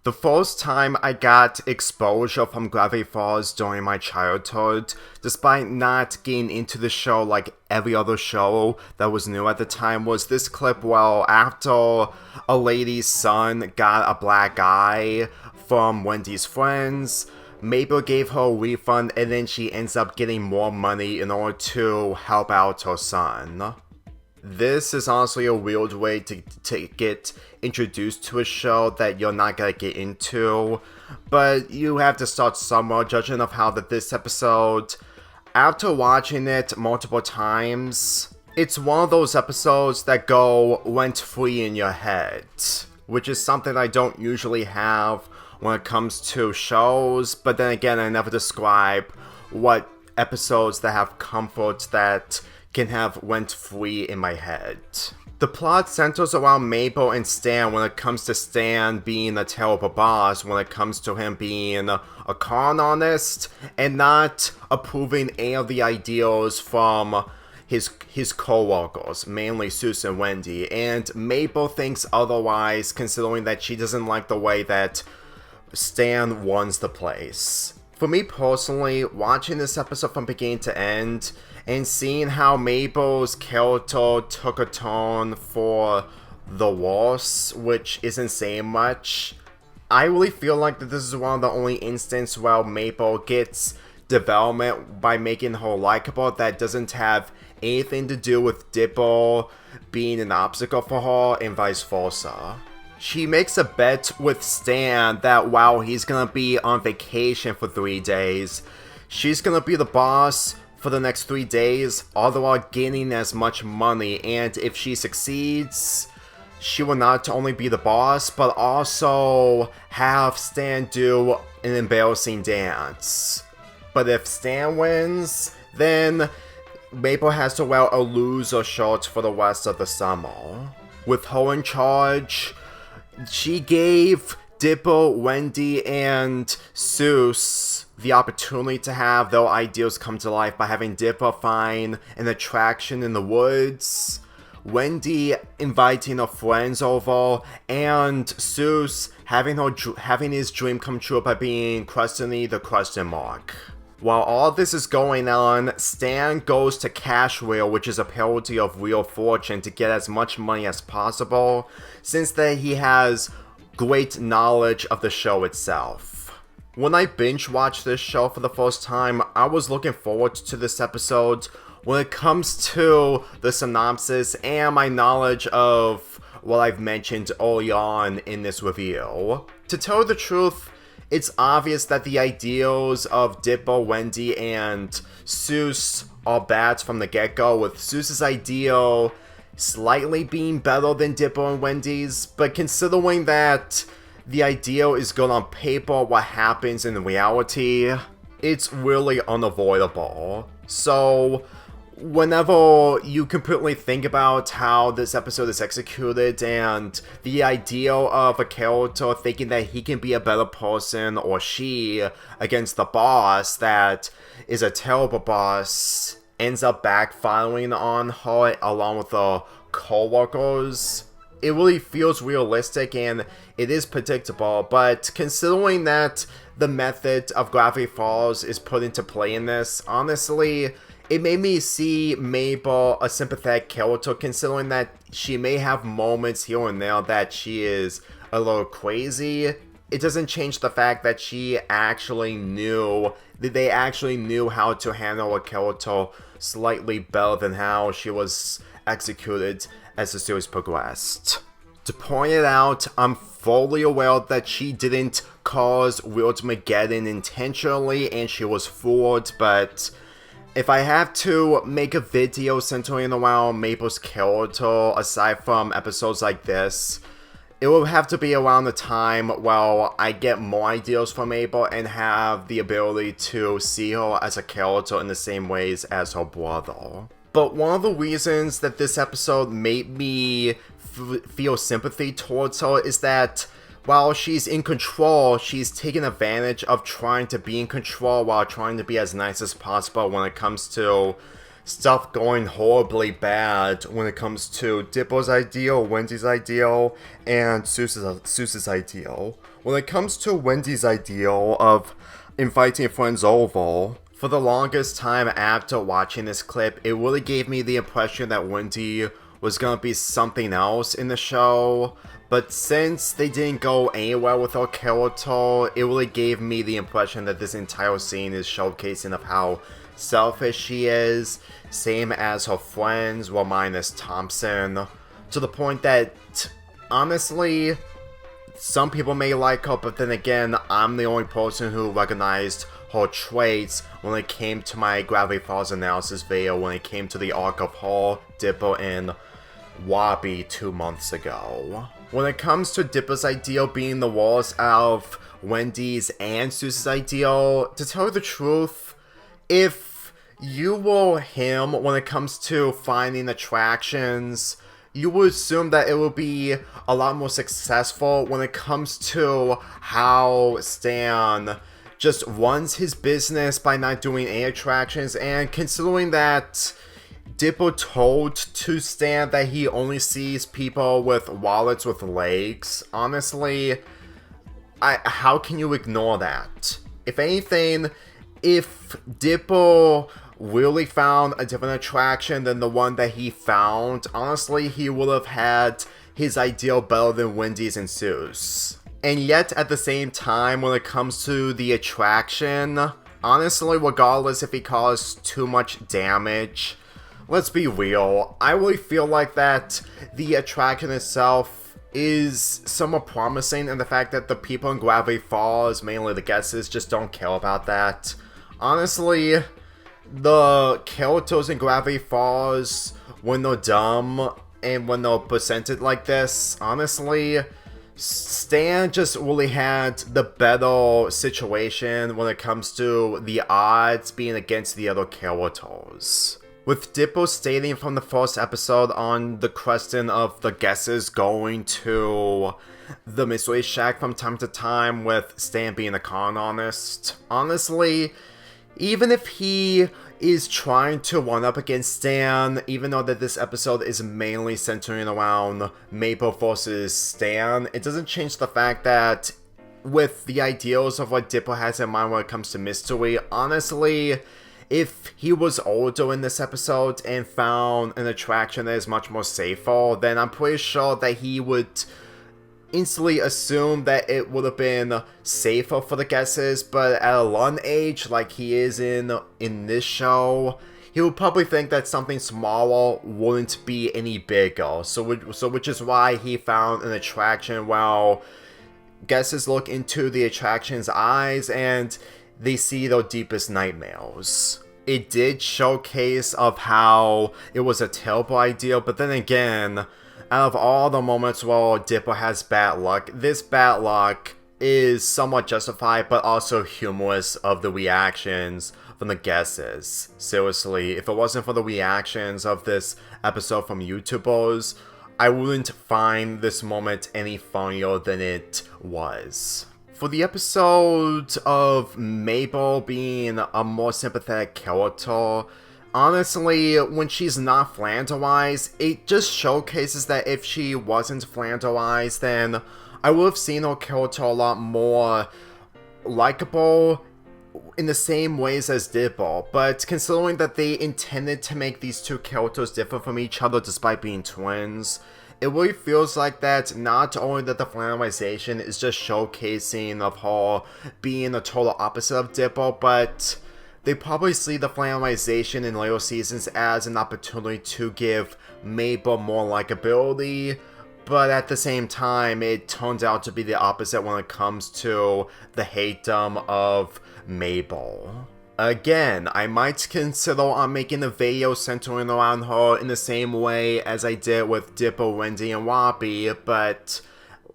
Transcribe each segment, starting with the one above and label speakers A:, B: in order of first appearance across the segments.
A: The first time I got exposure from Gravity Falls during my childhood, despite not getting into the show like every other show that was new at the time, was this clip where after a lady's son got a black eye from Wendy's friends, Mabel gave her a refund and then she ends up getting more money in order to help out her son. This is honestly a weird way to get introduced to a show that you're not gonna get into, but you have to start somewhere, judging of how that this episode, after watching it multiple times, it's one of those episodes that go rent-free in your head, which is something I don't usually have when it comes to shows, but then again, I never describe what episodes that have comfort that can have went free in my head. The plot centers around Mabel and Stan when it comes to Stan being a terrible boss, when it comes to him being a con artist, and not approving any of the ideals from his co-workers, mainly Susan and Wendy, and Mabel thinks otherwise, considering that she doesn't like the way that Stan runs the place. For me personally, watching this episode from beginning to end, and seeing how Mabel's character took a turn for the worse, which isn't saying much, I really feel like that this is one of the only instances where Mabel gets development by making her likable that doesn't have anything to do with Dipper being an obstacle for her and vice versa. She makes a bet with Stan that while he's gonna be on vacation for 3 days, she's gonna be the boss for the next 3 days, all the while gaining as much money, and if she succeeds, she will not only be the boss, but also have Stan do an embarrassing dance. But if Stan wins, then Mabel has to wear a loser shirt for the rest of the summer. With her in charge, she gave Dipper, Wendy, and Seuss the opportunity to have their ideals come to life by having Dipper find an attraction in the woods, Wendy inviting her friends over, and Seuss having his dream come true by being Krusty the Question Mark. While all this is going on, Stan goes to Cash Wheel, which is a parody of Wheel of Fortune, to get as much money as possible, since that he has great knowledge of the show itself. When I binge watched this show for the first time, I was looking forward to this episode when it comes to the synopsis and my knowledge of what I've mentioned early on in this review. To tell the truth, it's obvious that the ideals of Dipper, Wendy, and Seuss are bad from the get-go, with Seuss's ideal slightly being better than Dipper and Wendy's, but considering that the ideal is good on paper, what happens in reality, it's really unavoidable. So, whenever you completely think about how this episode is executed and the ideal of a character thinking that he can be a better person, or she, against the boss that is a terrible boss, ends up backfiring on her along with the co-workers, it really feels realistic and it is predictable, but considering that the method of Gravity Falls is put into play in this, honestly, it made me see Mabel a sympathetic character, considering that she may have moments here and there that she is a little crazy. It doesn't change the fact that they actually knew how to handle a character slightly better than how she was executed as the series progressed. To point it out, I'm fully aware that she didn't cause Weird Mageddon intentionally and she was fooled, but if I have to make a video centering around Mabel's character, aside from episodes like this, it will have to be around the time where I get more ideas from Mabel and have the ability to see her as a character in the same ways as her brother. But one of the reasons that this episode made me feel sympathy towards her is that while she's in control, she's taking advantage of trying to be in control while trying to be as nice as possible when it comes to stuff going horribly bad when it comes to Dippo's ideal, Wendy's ideal, and Seuss's ideal. When it comes to Wendy's ideal of inviting friends over, for the longest time after watching this clip, it really gave me the impression that Wendy was gonna be something else in the show. But since they didn't go anywhere with her character, it really gave me the impression that this entire scene is showcasing of how selfish she is, same as her friends, well minus Thompson, to the point that, honestly, some people may like her, but then again, I'm the only person who recognized her traits when it came to my Gravity Falls analysis video, when it came to the arc of her, Dippo, and Wabi 2 months ago. When it comes to Dippo's ideal being the worst out of Wendy's and Seuss's ideal, to tell you the truth, if you were him when it comes to finding attractions, you would assume that it will be a lot more successful when it comes to how Stan just runs his business by not doing any attractions, and considering that Dippo told to Stan that he only sees people with wallets with legs, honestly, how can you ignore that? If anything, if Dippo really found a different attraction than the one that he found, honestly, he would have had his ideal better than Wendy's and Seuss. And yet, at the same time, when it comes to the attraction, honestly, regardless if he caused too much damage, let's be real, I really feel like that the attraction itself is somewhat promising, and the fact that the people in Gravity Falls, mainly the guesses, just don't care about that. Honestly, the characters in Gravity Falls, when they're dumb and when they're presented like this, honestly, Stan just really had the better situation when it comes to the odds being against the other characters. With Dippo stating from the first episode on the question of the guesses going to the Mystery Shack from time to time, with Stan being a con artist, honestly, even if he is trying to one up against Stan, even though that this episode is mainly centering around Mabel versus Stan, it doesn't change the fact that with the ideals of what Dippo has in mind when it comes to mystery, honestly, if he was older in this episode and found an attraction that is much more safer, then I'm pretty sure that he would instantly assume that it would have been safer for the guesses, but at a young age like he is in this show, he would probably think that something smaller wouldn't be any bigger, so which is why he found an attraction while guesses look into the attraction's eyes and they see their deepest nightmares. It did showcase of how it was a terrible idea, but then again, out of all the moments where Dippo has bad luck, this bad luck is somewhat justified, but also humorous of the reactions from the guesses. Seriously, if it wasn't for the reactions of this episode from YouTubers, I wouldn't find this moment any funnier than it was. For the episode of Mabel being a more sympathetic character, honestly, when she's not Flanderized, it just showcases that if she wasn't Flanderized, then I would have seen her character a lot more likable in the same ways as Dippo. But considering that they intended to make these two characters different from each other despite being twins, it really feels like that not only that the Flanderization is just showcasing of her being the total opposite of Dippo, but they probably see the Flanderization in later seasons as an opportunity to give Mabel more likability, but at the same time, it turns out to be the opposite when it comes to the hate-dom of Mabel. Again, I might consider on making a video centering around her in the same way as I did with Dippo, Wendy, and Wabi, but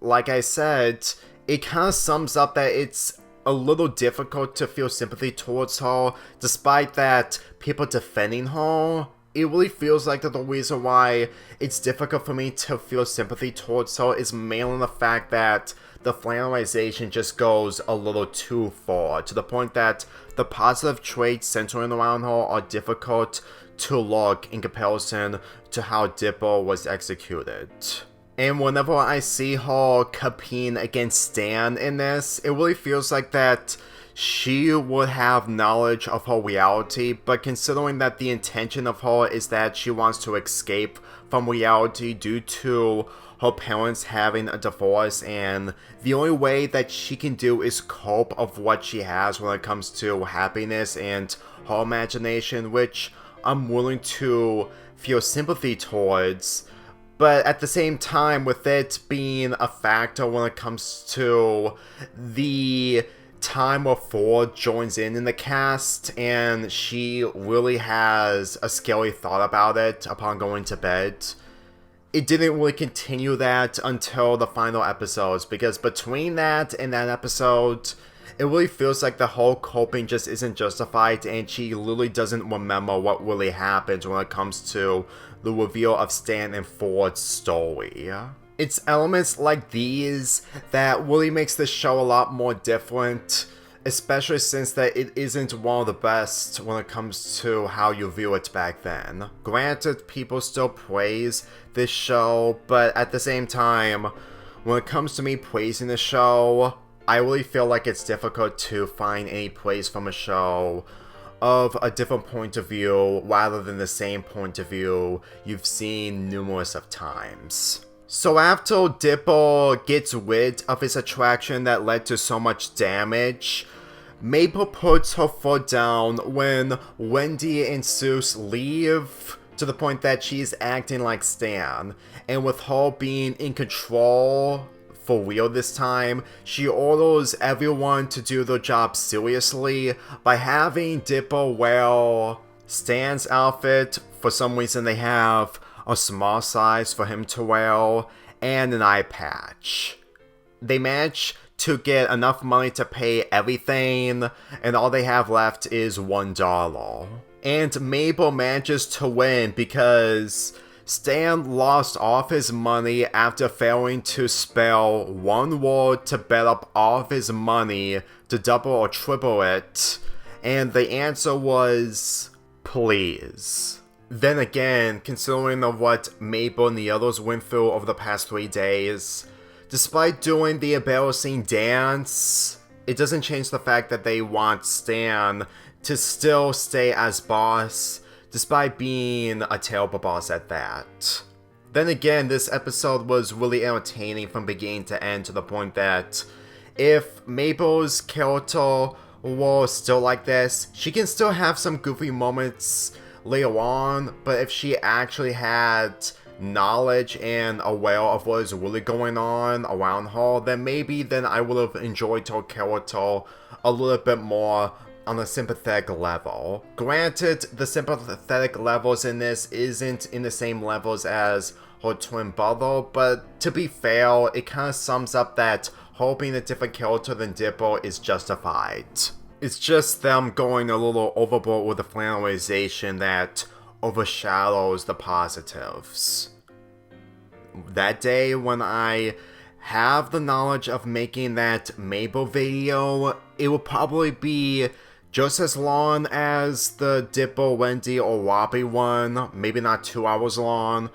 A: like I said, it kind of sums up that it's a little difficult to feel sympathy towards her, despite that people defending her. It really feels like that the reason why it's difficult for me to feel sympathy towards her is mainly the fact that the Flanderization just goes a little too far, to the point that the positive traits centering around her are difficult to look in comparison to how Dippo was executed. And whenever I see her competing against Stan in this, it really feels like that she would have knowledge of her reality, but considering that the intention of her is that she wants to escape from reality due to her parents having a divorce, and the only way that she can do is cope of what she has when it comes to happiness and her imagination, which I'm willing to feel sympathy towards. But at the same time, with it being a factor when it comes to the time where Ford joins in the cast, and she really has a scary thought about it upon going to bed, it didn't really continue that until the final episodes, because between that and that episode, it really feels like the whole coping just isn't justified, and she literally doesn't remember what really happened when it comes to the reveal of Stan and Ford's story. It's elements like these that really makes the show a lot more different, especially since that it isn't one of the best when it comes to how you view it back then. Granted, people still praise this show, but at the same time, when it comes to me praising the show, I really feel like it's difficult to find any praise from a show of a different point of view rather than the same point of view you've seen numerous of times. So after Dippo gets rid of his attraction that led to so much damage, Mabel puts her foot down when Wendy and Seuss leave, to the point that she's acting like Stan, and with her being in control for real this time, she orders everyone to do their job seriously by having Dippo wear Stan's outfit. For some reason they have a small size for him to wear, and an eye patch. They manage to get enough money to pay everything, and all they have left is $1. And Mabel manages to win because Stan lost all of his money after failing to spell one word to bet up all of his money to double or triple it, and the answer was please. Then again, considering of what Mabel and the others went through over the past 3 days, despite doing the embarrassing dance, it doesn't change the fact that they want Stan to still stay as boss, despite being a terrible boss at that. Then again, this episode was really entertaining from beginning to end, to the point that if Mabel's character were still like this, she can still have some goofy moments later on, but if she actually had knowledge and aware of what is really going on around her, then maybe then I would have enjoyed her character a little bit more on a sympathetic level. Granted, the sympathetic levels in this isn't in the same levels as her twin brother, but to be fair, it kind of sums up that her being a different character than Dippo is justified. It's just them going a little overboard with the flannelization that overshadows the positives. That day, when I have the knowledge of making that Mabel video, it will probably be just as long as the Dippo, Wendy, or Robbie one, maybe not 2 hours long,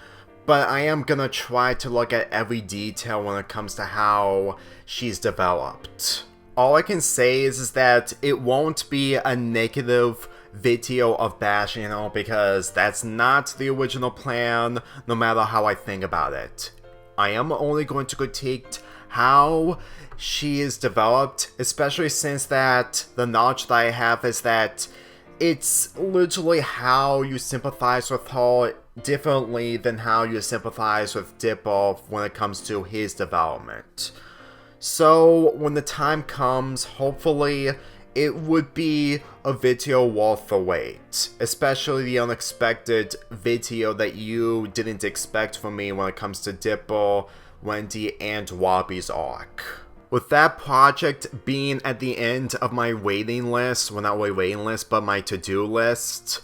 A: but I am gonna try to look at every detail when it comes to how she's developed. All I can say is that it won't be a negative video of bashing her, because that's not the original plan, no matter how I think about it. I am only going to critique how she is developed, especially since that the knowledge that I have is that it's literally how you sympathize with her differently than how you sympathize with Dippo when it comes to his development. So when the time comes, hopefully it would be a video worth the wait, especially the unexpected video that you didn't expect from me when it comes to Dippo, Wendy, and Robbie's arc. With that project being at the end of my waiting list, well, not really waiting list, but my to-do list,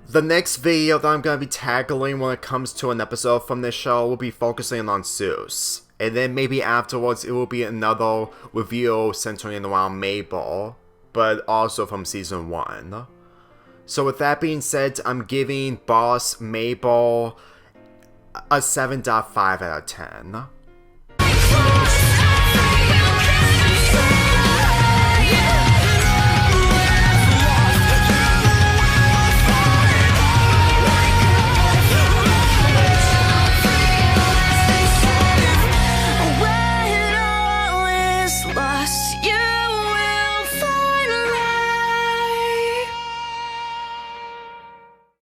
A: the next video that I'm going to be tackling when it comes to an episode from this show will be focusing on Seuss. And then maybe afterwards it will be another review centering around Mabel, but also from season 1. So with that being said, I'm giving Boss Mabel a 7.5 out of 10.